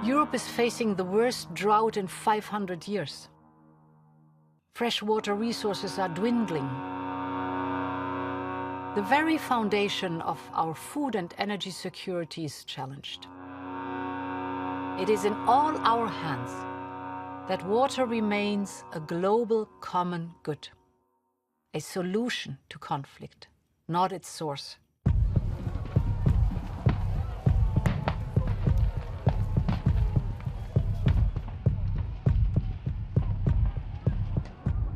Europe is facing the worst drought in 500 years. Freshwater resources are dwindling. The very foundation of our food and energy security is challenged. It is in all our hands that water remains a global common good, a solution to conflict, not its source.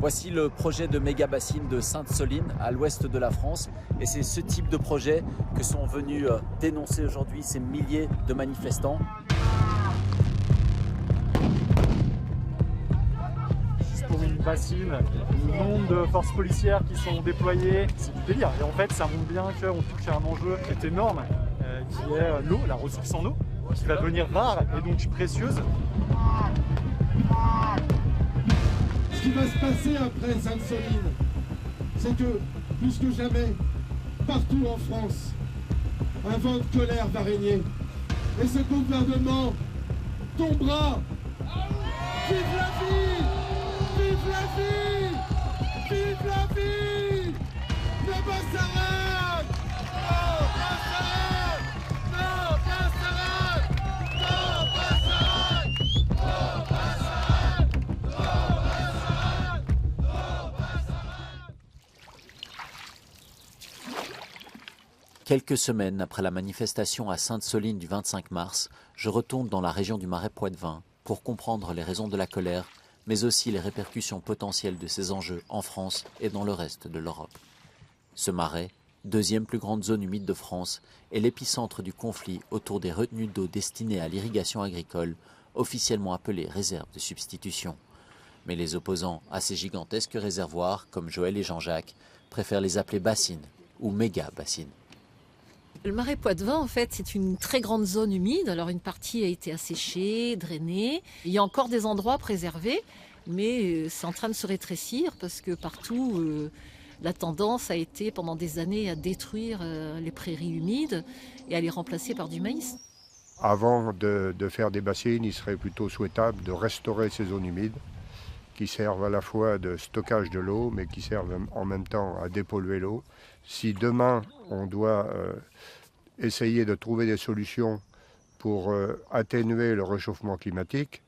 Voici le projet de méga-bassine de Sainte-Soline, à l'ouest de la France. Et c'est ce type de projet que sont venus dénoncer aujourd'hui ces milliers de manifestants. Juste pour une bassine, le nombre de forces policières qui sont déployées, c'est du délire. Et en fait, ça montre bien qu'on touche à un enjeu qui est énorme, qui est l'eau, la ressource en eau, qui va devenir rare et donc précieuse. Ce qui va se passer après Sainte-Soline, c'est que, plus que jamais, partout en France, un vent de colère va régner. Et ce gouvernement tombera. Vive la vie! Vive la vie! Vive la vie! Ne pas s'arrête! Non, pas s'arrête! Non, pas s'arrête! Non, pas s'arrête! Non, pas s'arrête! Quelques semaines après la manifestation à Sainte-Soline du 25 mars, je retourne dans la région du Marais Poitevin pour comprendre les raisons de la colère, mais aussi les répercussions potentielles de ces enjeux en France et dans le reste de l'Europe. Ce marais, deuxième plus grande zone humide de France, est l'épicentre du conflit autour des retenues d'eau destinées à l'irrigation agricole, officiellement appelées réserves de substitution. Mais les opposants à ces gigantesques réservoirs, comme Joël et Jean-Jacques, préfèrent les appeler bassines ou méga-bassines. Le Marais Poitevin, en fait, c'est une très grande zone humide. Alors, une partie a été asséchée, drainée. Il y a encore des endroits préservés, mais c'est en train de se rétrécir parce que partout, la tendance a été pendant des années à détruire les prairies humides et à les remplacer par du maïs. Avant de faire des bassines, il serait plutôt souhaitable de restaurer ces zones humides qui servent à la fois de stockage de l'eau, mais qui servent en même temps à dépolluer l'eau. Si demain, on doit essayer de trouver des solutions pour atténuer le réchauffement climatique,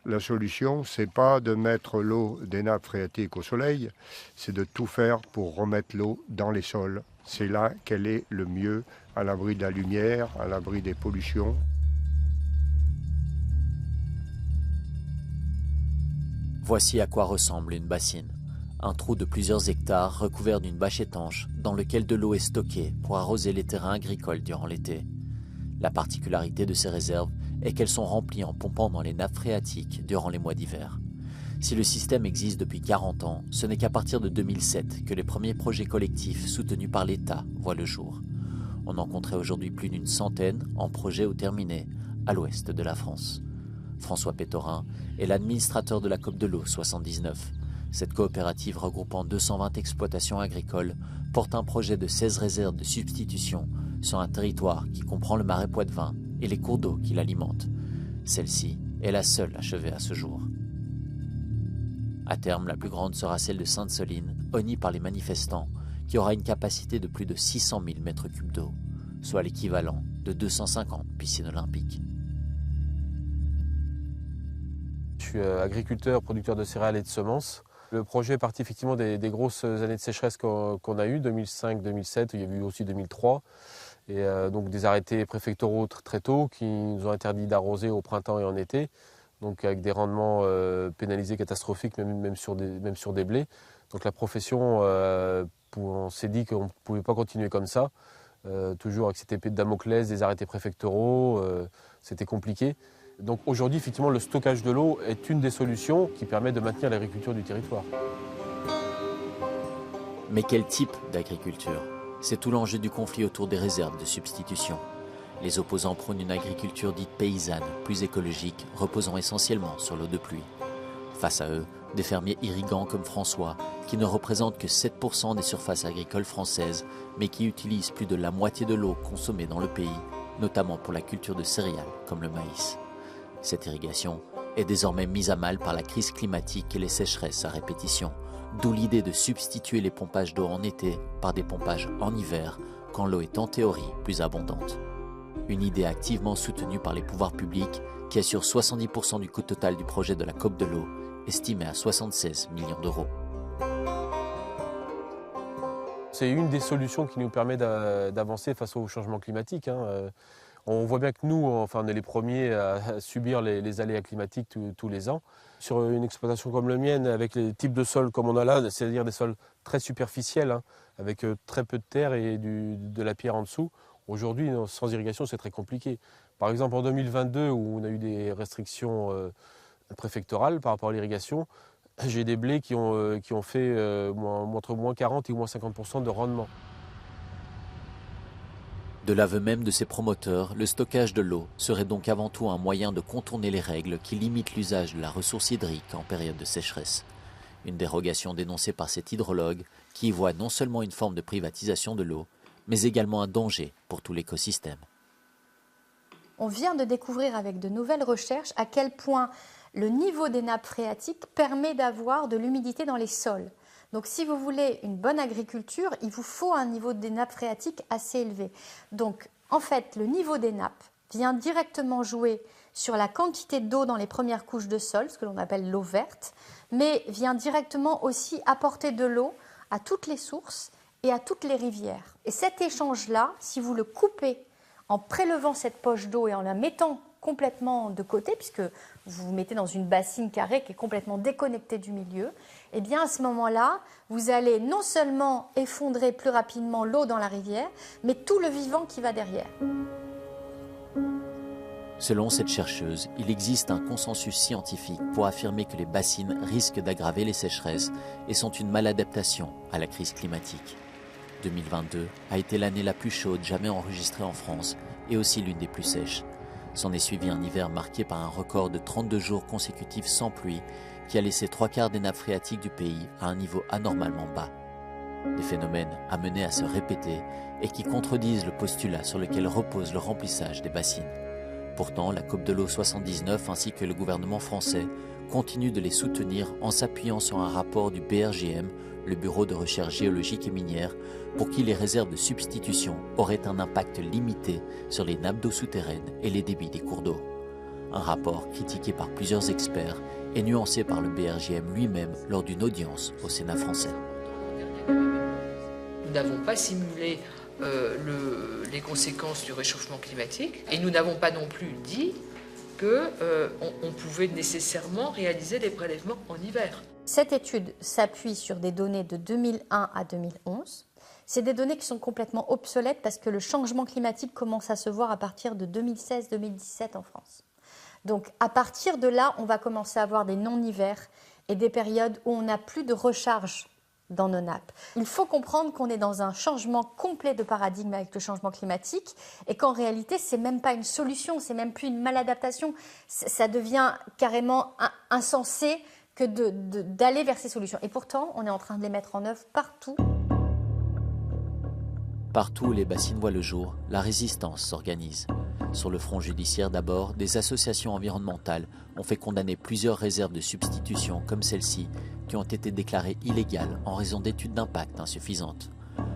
la solution, ce n'est pas de mettre l'eau des nappes phréatiques au soleil, c'est de tout faire pour remettre l'eau dans les sols. C'est là qu'elle est le mieux, à l'abri de la lumière, à l'abri des pollutions. Voici à quoi ressemble une bassine. Un trou de plusieurs hectares recouvert d'une bâche étanche dans lequel de l'eau est stockée pour arroser les terrains agricoles durant l'été. La particularité de ces réserves est qu'elles sont remplies en pompant dans les nappes phréatiques durant les mois d'hiver. Si le système existe depuis 40 ans, ce n'est qu'à partir de 2007 que les premiers projets collectifs soutenus par l'État voient le jour. On en compterait aujourd'hui plus d'une centaine en projet ou terminés à l'ouest de la France. François Pétorin est l'administrateur de la COP de l'eau 79. Cette coopérative regroupant 220 exploitations agricoles porte un projet de 16 réserves de substitution sur un territoire qui comprend le Marais Poitevin et les cours d'eau qui l'alimentent. Celle-ci est la seule achevée à ce jour. À terme, la plus grande sera celle de Sainte-Soline, honnie par les manifestants, qui aura une capacité de plus de 600 000 mètres cubes d'eau, soit l'équivalent de 250 piscines olympiques. Je suis agriculteur, producteur de céréales et de semences. Le projet est parti effectivement des grosses années de sécheresse qu'on a eues, 2005-2007, il y a eu aussi 2003. Et donc des arrêtés préfectoraux très tôt qui nous ont interdit d'arroser au printemps et en été, donc avec des rendements pénalisés catastrophiques, même sur des blés. Donc la profession, on s'est dit qu'on ne pouvait pas continuer comme ça, toujours avec cette épée de Damoclès, des arrêtés préfectoraux, c'était compliqué. Donc aujourd'hui, effectivement, le stockage de l'eau est une des solutions qui permet de maintenir l'agriculture du territoire. Mais quel type d'agriculture ? C'est tout l'enjeu du conflit autour des réserves de substitution. Les opposants prônent une agriculture dite paysanne, plus écologique, reposant essentiellement sur l'eau de pluie. Face à eux, des fermiers irrigants comme François, qui ne représentent que 7% des surfaces agricoles françaises, mais qui utilisent plus de la moitié de l'eau consommée dans le pays, notamment pour la culture de céréales comme le maïs. Cette irrigation est désormais mise à mal par la crise climatique et les sécheresses à répétition, d'où l'idée de substituer les pompages d'eau en été par des pompages en hiver, quand l'eau est en théorie plus abondante. Une idée activement soutenue par les pouvoirs publics qui assure 70% du coût total du projet de la COP de l'eau, estimé à 76 millions d'euros. C'est une des solutions qui nous permet d'avancer face au changement climatique. On voit bien que nous, on est les premiers à subir les aléas climatiques tous les ans. Sur une exploitation comme la mienne, avec les types de sols comme on a là, c'est-à-dire des sols très superficiels, avec très peu de terre et de la pierre en dessous, aujourd'hui, sans irrigation, c'est très compliqué. Par exemple, en 2022, où on a eu des restrictions préfectorales par rapport à l'irrigation, j'ai des blés qui ont fait entre moins 40 et moins 50% de rendement. De l'aveu même de ses promoteurs, le stockage de l'eau serait donc avant tout un moyen de contourner les règles qui limitent l'usage de la ressource hydrique en période de sécheresse. Une dérogation dénoncée par cet hydrologue qui y voit non seulement une forme de privatisation de l'eau, mais également un danger pour tout l'écosystème. On vient de découvrir avec de nouvelles recherches à quel point le niveau des nappes phréatiques permet d'avoir de l'humidité dans les sols. Donc si vous voulez une bonne agriculture, il vous faut un niveau des nappes phréatiques assez élevé. Donc en fait, le niveau des nappes vient directement jouer sur la quantité d'eau dans les premières couches de sol, ce que l'on appelle l'eau verte, mais vient directement aussi apporter de l'eau à toutes les sources et à toutes les rivières. Et cet échange-là, si vous le coupez en prélevant cette poche d'eau et en la mettant complètement de côté, puisque vous vous mettez dans une bassine carrée qui est complètement déconnectée du milieu, et bien à ce moment-là, vous allez non seulement effondrer plus rapidement l'eau dans la rivière, mais tout le vivant qui va derrière. Selon cette chercheuse, il existe un consensus scientifique pour affirmer que les bassines risquent d'aggraver les sécheresses et sont une maladaptation à la crise climatique. 2022 a été l'année la plus chaude jamais enregistrée en France et aussi l'une des plus sèches. S'en est suivi un hiver marqué par un record de 32 jours consécutifs sans pluie qui a laissé 3/4 des nappes phréatiques du pays à un niveau anormalement bas. Des phénomènes amenés à se répéter et qui contredisent le postulat sur lequel repose le remplissage des bassines. Pourtant, la COP de l'eau 79 ainsi que le gouvernement français continuent de les soutenir en s'appuyant sur un rapport du BRGM, le Bureau de recherche géologique et minière, pour qui les réserves de substitution auraient un impact limité sur les nappes d'eau souterraines et les débits des cours d'eau. Un rapport critiqué par plusieurs experts et nuancé par le BRGM lui-même lors d'une audience au Sénat français. Nous n'avons pas simulé les conséquences du réchauffement climatique et nous n'avons pas non plus dit qu'on pouvait nécessairement réaliser des prélèvements en hiver. Cette étude s'appuie sur des données de 2001 à 2011. C'est des données qui sont complètement obsolètes parce que le changement climatique commence à se voir à partir de 2016-2017 en France. Donc à partir de là, on va commencer à avoir des non-hivers et des périodes où on n'a plus de recharge dans nos nappes. Il faut comprendre qu'on est dans un changement complet de paradigme avec le changement climatique et qu'en réalité, ce n'est même pas une solution, ce n'est même plus une maladaptation. Ça devient carrément insensé que d'aller vers ces solutions. Et pourtant, on est en train de les mettre en œuvre partout. Partout où les bassines voient le jour, la résistance s'organise. Sur le front judiciaire d'abord, des associations environnementales ont fait condamner plusieurs réserves de substitution comme celle-ci, qui ont été déclarées illégales en raison d'études d'impact insuffisantes.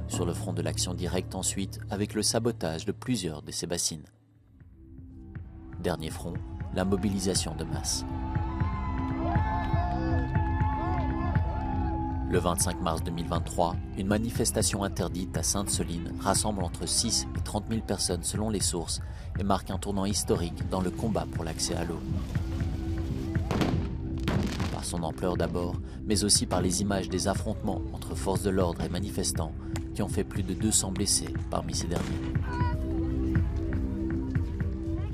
Sur le front de l'action directe ensuite, avec le sabotage de plusieurs de ces bassines. Dernier front, la mobilisation de masse. Le 25 mars 2023, une manifestation interdite à Sainte-Soline rassemble entre 6 et 30 000 personnes selon les sources et marque un tournant historique dans le combat pour l'accès à l'eau. Par son ampleur d'abord, mais aussi par les images des affrontements entre forces de l'ordre et manifestants qui ont fait plus de 200 blessés parmi ces derniers.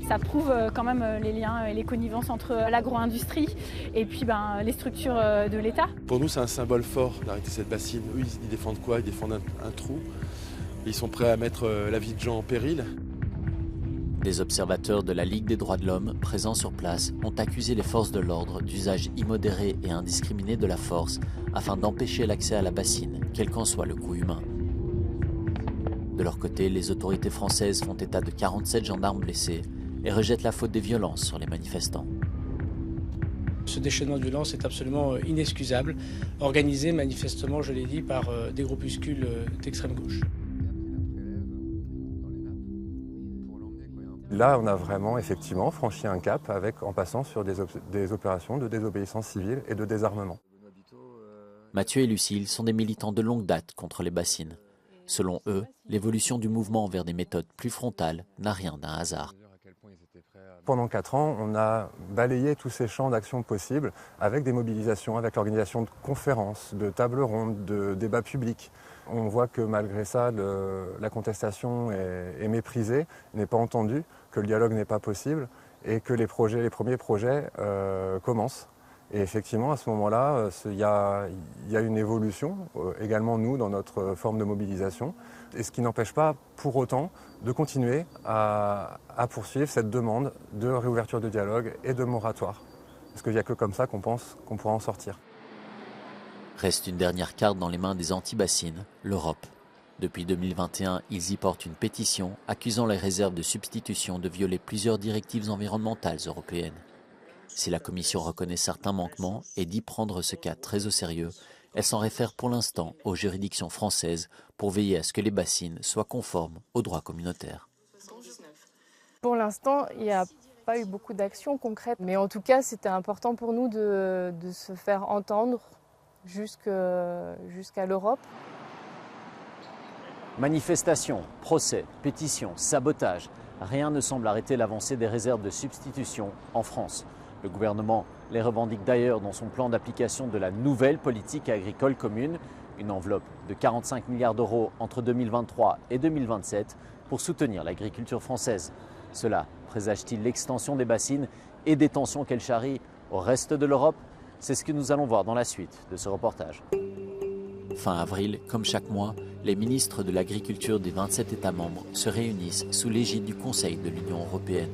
Ça prouve quand même les liens et les connivences entre l'agro-industrie et puis les structures de l'État. Pour nous, c'est un symbole fort d'arrêter cette bassine. Eux, ils défendent quoi? Ils défendent un trou. Ils sont prêts à mettre la vie de gens en péril. Des observateurs de la Ligue des droits de l'homme présents sur place ont accusé les forces de l'ordre d'usage immodéré et indiscriminé de la force afin d'empêcher l'accès à la bassine, quel qu'en soit le coût humain. De leur côté, les autorités françaises font état de 47 gendarmes blessés et rejette la faute des violences sur les manifestants. Ce déchaînement de violence est absolument inexcusable, organisé manifestement, je l'ai dit, par des groupuscules d'extrême gauche. Là, on a vraiment effectivement franchi un cap en passant sur des opérations de désobéissance civile et de désarmement. Mathieu et Lucille sont des militants de longue date contre les bassines. Selon eux, l'évolution du mouvement vers des méthodes plus frontales n'a rien d'un hasard. Pendant 4 ans, on a balayé tous ces champs d'action possibles avec des mobilisations, avec l'organisation de conférences, de tables rondes, de débats publics. On voit que malgré ça, la contestation est méprisée, n'est pas entendue, que le dialogue n'est pas possible et que les premiers projets commencent. Et effectivement, à ce moment-là, il y a une évolution, également nous, dans notre forme de mobilisation, et ce qui n'empêche pas pour autant de continuer à poursuivre cette demande de réouverture de dialogue et de moratoire. Parce qu'il n'y a que comme ça qu'on pense qu'on pourra en sortir. Reste une dernière carte dans les mains des anti-bassines, l'Europe. Depuis 2021, ils y portent une pétition accusant les réserves de substitution de violer plusieurs directives environnementales européennes. Si la Commission reconnaît certains manquements et dit prendre ce cas très au sérieux, elle s'en réfère pour l'instant aux juridictions françaises pour veiller à ce que les bassines soient conformes au droit communautaire. Pour l'instant, il n'y a pas eu beaucoup d'actions concrètes, mais en tout cas, c'était important pour nous de se faire entendre jusqu'à l'Europe. Manifestations, procès, pétitions, sabotage, rien ne semble arrêter l'avancée des réserves de substitution en France. Le gouvernement les revendique d'ailleurs dans son plan d'application de la nouvelle politique agricole commune, une enveloppe de 45 milliards d'euros entre 2023 et 2027 pour soutenir l'agriculture française. Cela présage-t-il l'extension des bassines et des tensions qu'elle charrie au reste de l'Europe? C'est ce que nous allons voir dans la suite de ce reportage. Fin avril, comme chaque mois, les ministres de l'agriculture des 27 États membres se réunissent sous l'égide du Conseil de l'Union européenne.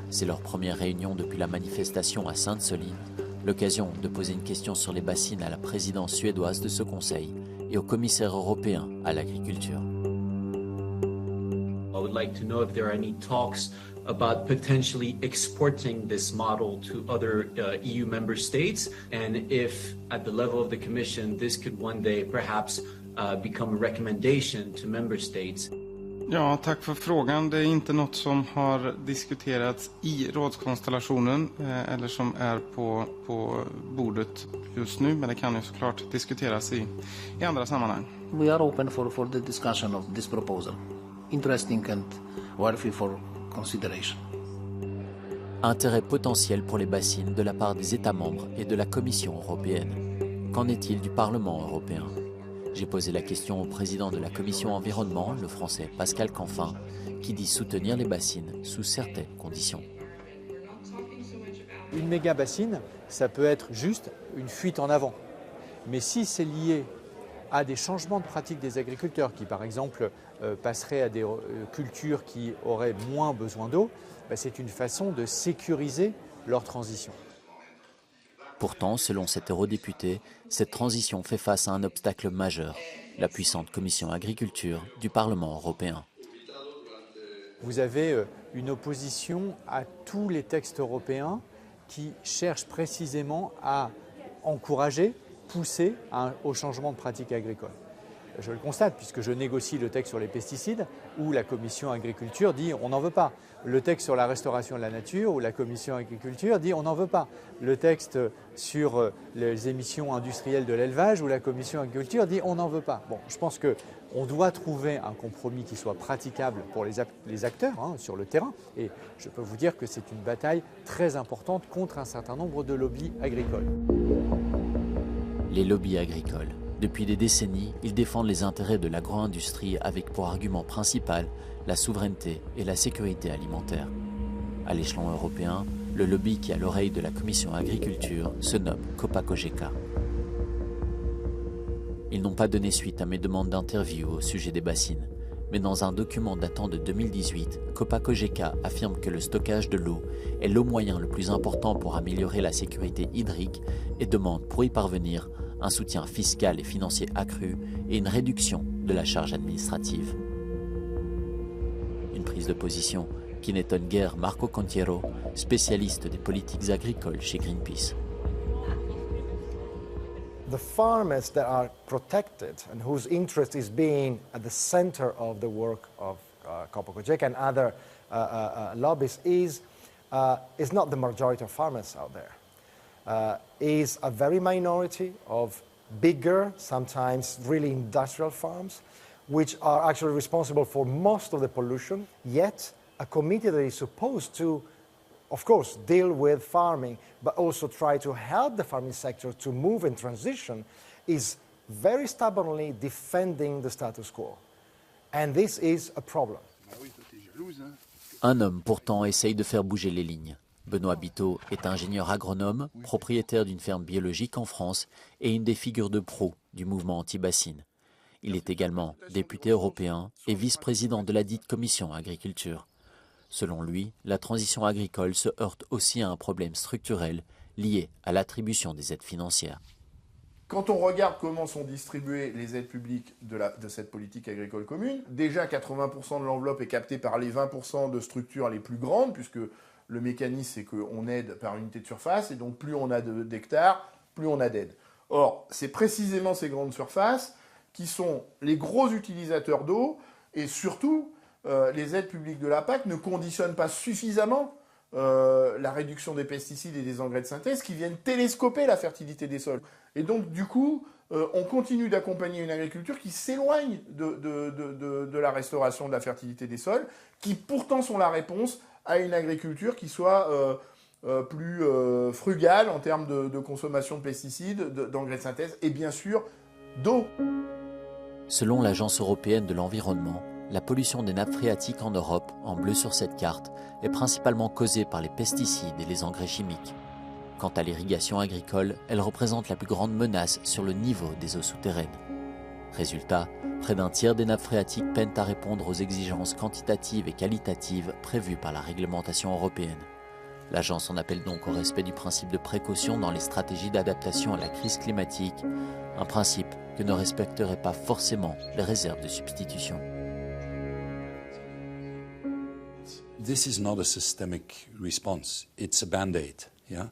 C'est leur première réunion depuis la manifestation à Sainte-Soline, l'occasion de poser une question sur les bassines à la présidence suédoise de ce Conseil et au commissaire européen à l'agriculture. I would like to know if there are any talks about potentially exporting this model to other EU member states, and if at the level of the Commission this could one day perhaps become a recommendation to member states. Ja, tack för frågan. Det är inte något som har diskuterats i rådskonstellationen eller som är på bordet just nu, men det kan ju såklart diskuteras i andra sammanhang. We are open for the discussion of this proposal. Interesting and worthy for consideration. Intérêt potentiel pour les bassines de la part des États membres et de la Commission européenne. Qu'en est-il du Parlement européen ? J'ai posé la question au président de la Commission environnement, le français Pascal Canfin, qui dit soutenir les bassines sous certaines conditions. Une méga bassine, ça peut être juste une fuite en avant. Mais si c'est lié à des changements de pratique des agriculteurs qui, par exemple, passeraient à des cultures qui auraient moins besoin d'eau, c'est une façon de sécuriser leur transition. Pourtant, selon cet eurodéputé, cette transition fait face à un obstacle majeur, la puissante commission agriculture du Parlement européen. Vous avez une opposition à tous les textes européens qui cherchent précisément à encourager, pousser au changement de pratique agricole. Je le constate puisque je négocie le texte sur les pesticides où la commission agriculture dit on n'en veut pas. Le texte sur la restauration de la nature où la commission agriculture dit on n'en veut pas. Le texte sur les émissions industrielles de l'élevage où la commission agriculture dit on n'en veut pas. Bon, je pense qu'on doit trouver un compromis qui soit praticable pour les acteurs sur le terrain. Et je peux vous dire que c'est une bataille très importante contre un certain nombre de lobbies agricoles. Les lobbies agricoles. Depuis des décennies, ils défendent les intérêts de l'agro-industrie avec pour argument principal la souveraineté et la sécurité alimentaire. À l'échelon européen, le lobby qui a l'oreille de la Commission agriculture se nomme Copa-Cogeca. Ils n'ont pas donné suite à mes demandes d'interview au sujet des bassines, mais dans un document datant de 2018, Copa-Cogeca affirme que le stockage de l'eau est le moyen le plus important pour améliorer la sécurité hydrique et demande pour y parvenir un soutien fiscal et financier accru et une réduction de la charge administrative. Une prise de position qui n'étonne guère Marco Contiero, spécialiste des politiques agricoles chez Greenpeace. The farmers that are protected and whose interest is being at the center of the work of Copa-Cogeca and other lobbies is not the majority of farmers out there. Is a very minority of bigger, sometimes really industrial farms, which are actually responsible for most of the pollution, yet a committee that is supposed to, of course, deal with farming, but also try to help the farming sector to move and transition, is very stubbornly defending the status quo. And this is a problem. Un homme pourtant essaye de faire bouger les lignes. Benoît Biteau est ingénieur agronome, propriétaire d'une ferme biologique en France et une des figures de proue du mouvement anti-bassine. Il est également député européen et vice-président de la dite commission agriculture. Selon lui, la transition agricole se heurte aussi à un problème structurel lié à l'attribution des aides financières. Quand on regarde comment sont distribuées les aides publiques de cette politique agricole commune, déjà 80% de l'enveloppe est captée par les 20% de structures les plus grandes, puisque le mécanisme c'est qu'on aide par unité de surface, et donc plus on a d'hectares, plus on a d'aides. Or, c'est précisément ces grandes surfaces qui sont les gros utilisateurs d'eau, et surtout, les aides publiques de la PAC ne conditionnent pas suffisamment la réduction des pesticides et des engrais de synthèse qui viennent télescoper la fertilité des sols. Et donc, du coup, on continue d'accompagner une agriculture qui s'éloigne de la restauration de la fertilité des sols, qui pourtant sont la réponse à une agriculture qui soit plus frugale en termes de consommation de pesticides, d'engrais de synthèse et bien sûr d'eau. Selon l'Agence européenne de l'environnement, la pollution des nappes phréatiques en Europe, en bleu sur cette carte, est principalement causée par les pesticides et les engrais chimiques. Quant à l'irrigation agricole, elle représente la plus grande menace sur le niveau des eaux souterraines. Résultat, près d'un tiers des nappes phréatiques peinent à répondre aux exigences quantitatives et qualitatives prévues par la réglementation européenne. L'agence en appelle donc au respect du principe de précaution dans les stratégies d'adaptation à la crise climatique, un principe que ne respecteraient pas forcément les réserves de substitution. This is not a systemic response. It's a band-aid, yeah?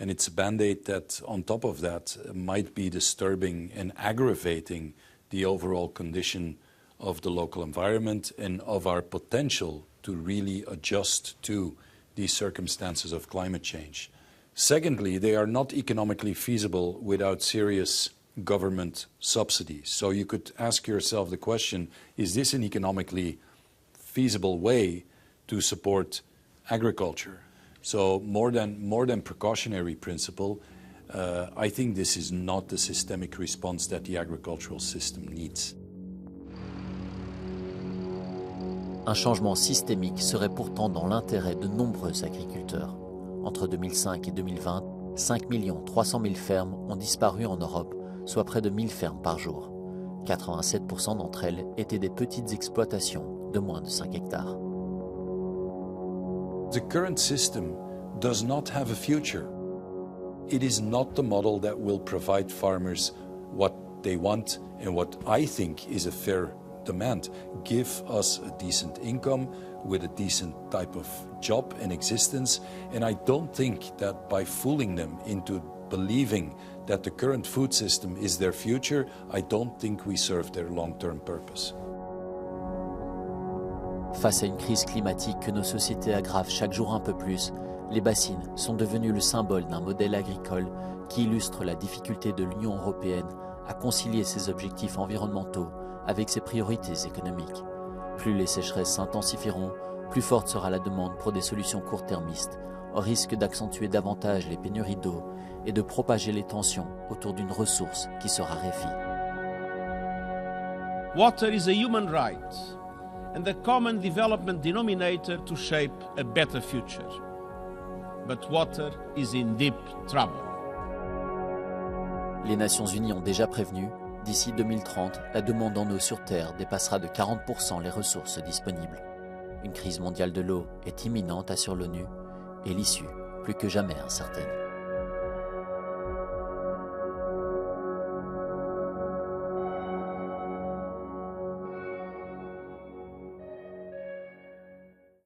And it's a band-aid that, on top of that, might be disturbing and aggravating the overall condition of the local environment and of our potential to really adjust to these circumstances of climate change. Secondly, they are not economically feasible without serious government subsidies. So you could ask yourself the question, is this an economically feasible way to support agriculture? So more than precautionary principle, I think this is not the systemic response that the agricultural system needs. Un changement systémique serait pourtant dans l'intérêt de nombreux agriculteurs. Entre 2005 et 2020, 5 300 000 fermes ont disparu en Europe, soit près de 1000 fermes par jour. 87% d'entre elles étaient des petites exploitations de moins de 5 hectares. The current system does not have a future. It is not the model that will provide farmers what they want and what I think is a fair demand. Give us a decent income with a decent type of job and existence, and I don't think that by fooling them into believing that the current food system is their future, I don't think we serve their long-term purpose. Face à une crise climatique que nos sociétés aggravent chaque jour un peu plus, les bassines sont devenues le symbole d'un modèle agricole qui illustre la difficulté de l'Union européenne à concilier ses objectifs environnementaux avec ses priorités économiques. Plus les sécheresses s'intensifieront, plus forte sera la demande pour des solutions court-termistes, au risque d'accentuer davantage les pénuries d'eau et de propager les tensions autour d'une ressource qui se raréfie. Water is a human right and the common development denominator to shape a better future. But water is in deep trouble. Les Nations Unies ont déjà prévenu, d'ici 2030, la demande en eau sur Terre dépassera de 40% les ressources disponibles. Une crise mondiale de l'eau est imminente, assure l'ONU, et l'issue plus que jamais incertaine.